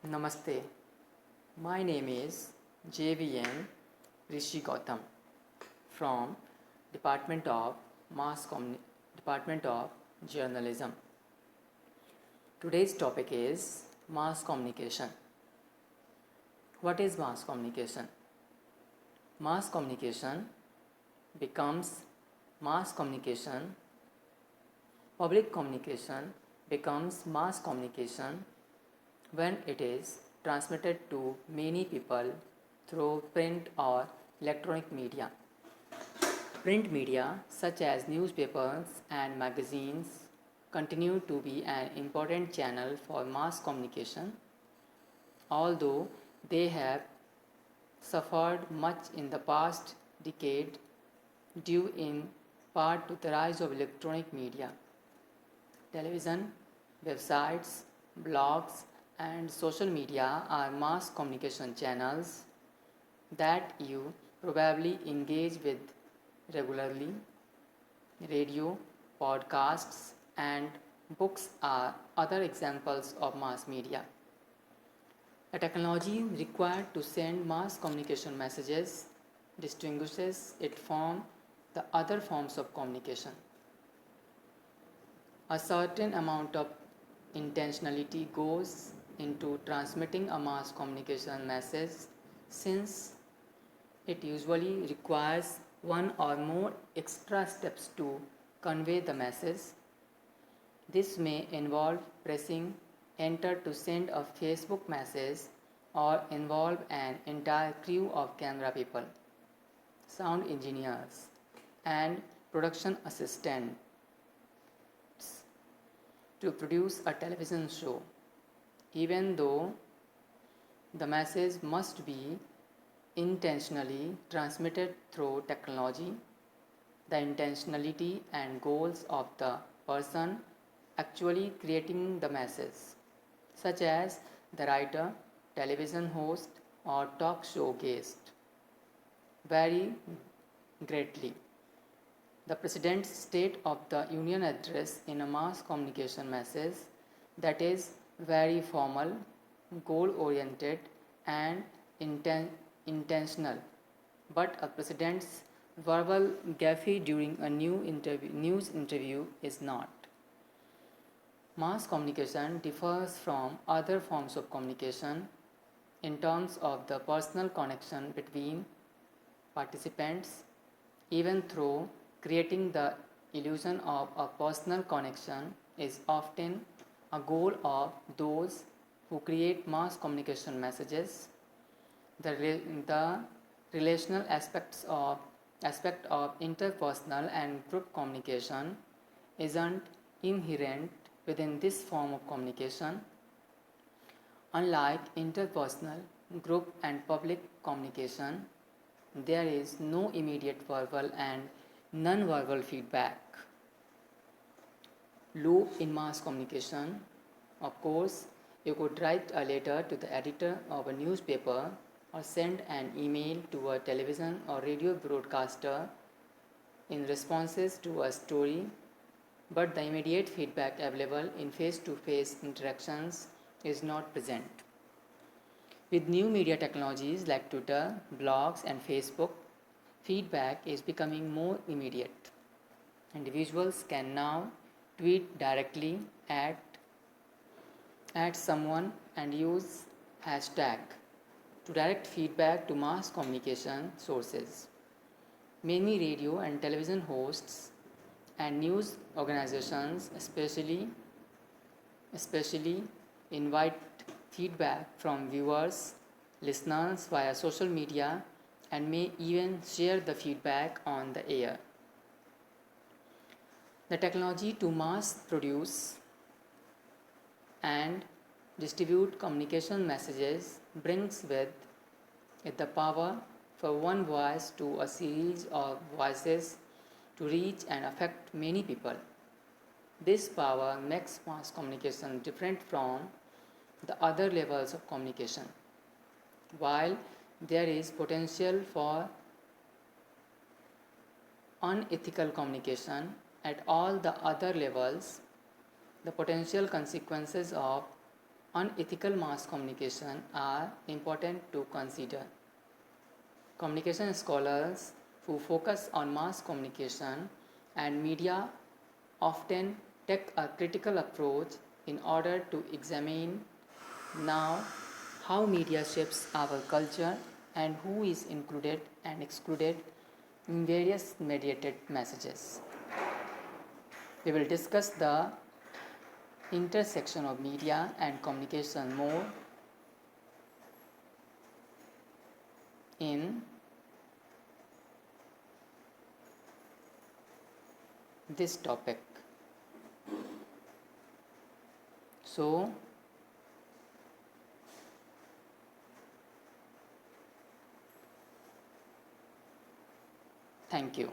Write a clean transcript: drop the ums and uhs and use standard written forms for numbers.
Namaste. My name is JVN Rishi Gautam from Department of Department of Journalism. Today's topic is mass communication. What is mass communication? Mass communication becomes mass communication. Public communication becomes mass communication when it is transmitted to many people through print or electronic media. Print media such as newspapers and magazines continue to be an important channel for mass communication, although they have suffered much in the past decade due in part to the rise of electronic media. Television, websites, blogs, and social media are mass communication channels that you probably engage with regularly. Radio, podcasts, and books are other examples of mass media. The technology required to send mass communication messages distinguishes it from the other forms of communication. A certain amount of intentionality goes into transmitting a mass communication message since it usually requires one or more extra steps to convey the message. This may involve pressing enter to send a Facebook message or involve an entire crew of camera people, sound engineers, and production assistants to produce a television show. Even though the message must be intentionally transmitted through technology, the intentionality and goals of the person actually creating the message, such as the writer, television host, or talk show guest, vary greatly. The President's State of the Union address in a mass communication message that is very formal, goal oriented, and intentional, but a president's verbal gaffe during a news interview is not. Mass communication differs from other forms of communication in terms of the personal connection between participants, even though creating the illusion of a personal connection is often a goal of those who create mass communication messages. The relational aspect of interpersonal and group communication isn't inherent within this form of communication. Unlike interpersonal, group, and public communication, there is no immediate verbal and non-verbal feedback loop in mass communication. Of course, you could write a letter to the editor of a newspaper or send an email to a television or radio broadcaster in responses to a story, but the immediate feedback available in face-to-face interactions is not present. With new media technologies like Twitter, blogs, and Facebook, feedback is becoming more immediate. Individuals can now tweet directly at someone and use hashtag to direct feedback to mass communication sources. Many radio and television hosts and news organizations especially invite feedback from viewers, listeners via social media, and may even share the feedback on the air. The technology to mass produce and distribute communication messages brings with it the power for one voice to a series of voices to reach and affect many people. This power makes mass communication different from the other levels of communication. While there is potential for unethical communication at all the other levels, the potential consequences of unethical mass communication are important to consider. Communication scholars who focus on mass communication and media often take a critical approach in order to examine now how media shapes our culture and who is included and excluded in various mediated messages. We will discuss the intersection of media and communication more in this topic. So, thank you.